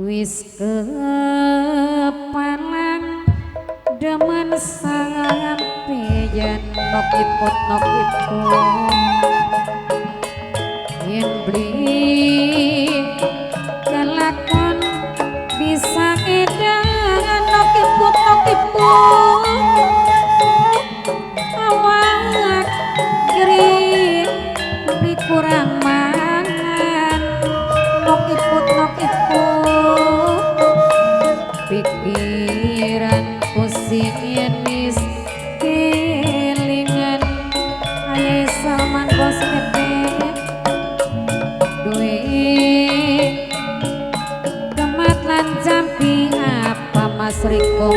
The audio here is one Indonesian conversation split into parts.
wis kepalang demen sampeyan nokiput yen beli kelakon bisa edan nokiput awak geri beli kurang mangan nokiput pikiran pusing yenis kelingan ayah Salman bos bebek duit kemat lan jampi apa Mas Riko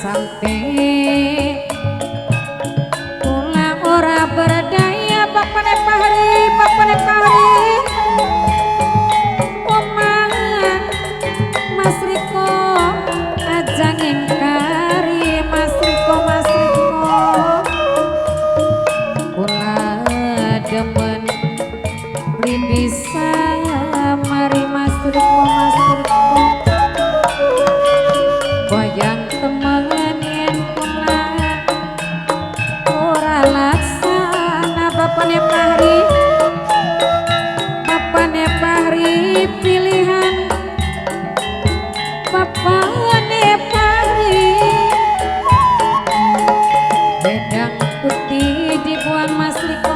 sampai pulang ora berdaya bapane pahri Mas Riko aja ngingkari Mas Riko kula demen beli bisa mari Mas Riko bayang temen yen kula ora laksana bapane pahri pilihan bapane pahri bedang putih dibuang Mas Riko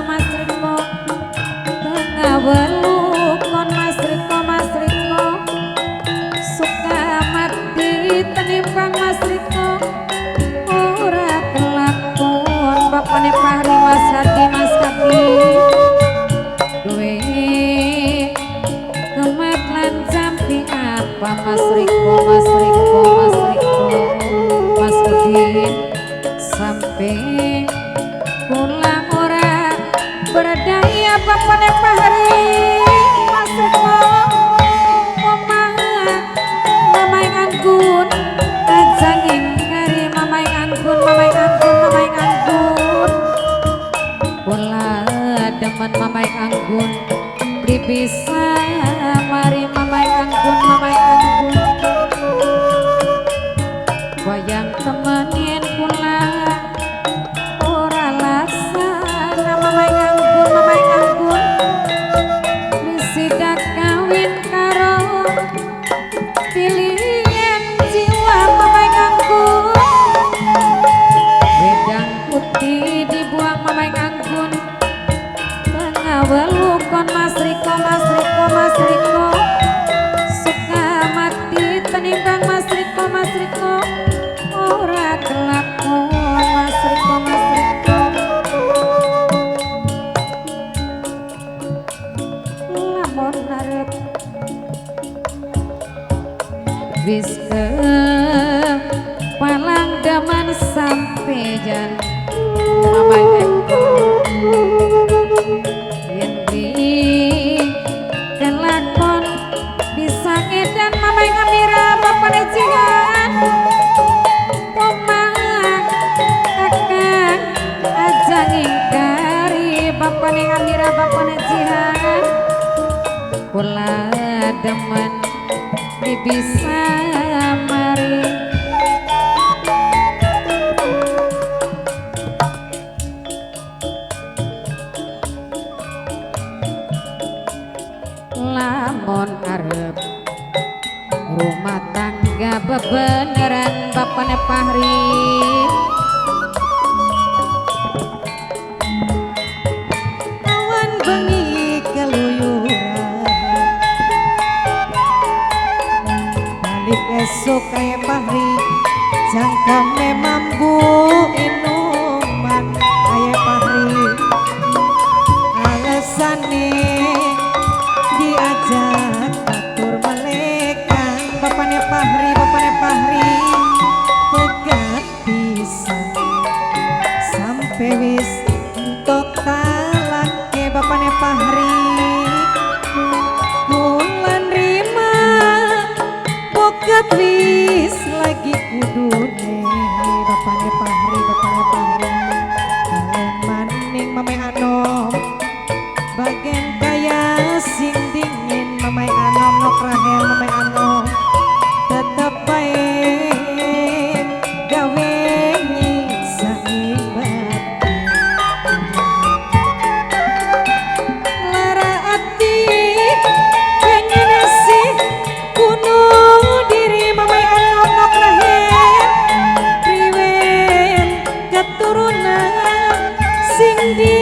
tengah welukon Mas Riko suka mati tenimbang Mas Riko ora kelakon bapane pahri Mas Hadi duwe kemat lan jampi apa Mas Riko Mas Udin sampai pulang ora berdaya bapane pahri Mas Riko mamai anggun aja ngingkari mamai anggun kula demen mamai anggun beli bisa mari mamai anggun bayang temen yen kula ora laksana mamai anggun sidak kawin karo pilihan jiwa mamai anggun wedang putih dibuang mamai anggun tengah welukon Mas Riko suka mati tenimbang Mas Riko ora kelakon Mas Riko lamun arep wis ke palang daman sampeyan mamai yen kelakon bisa edan mamai ngamira bapane jihan pomang kakang aja ngingkari bapane ngamira bapane jihan kula demen bisa mari lamun arep rumah tangga bebeneran bapane pahri awan bengi keluyuran balik esok kaya pahri jangkame mampu inuman kaya pahri alasane diajak atur melekan bapane pahri pegat endi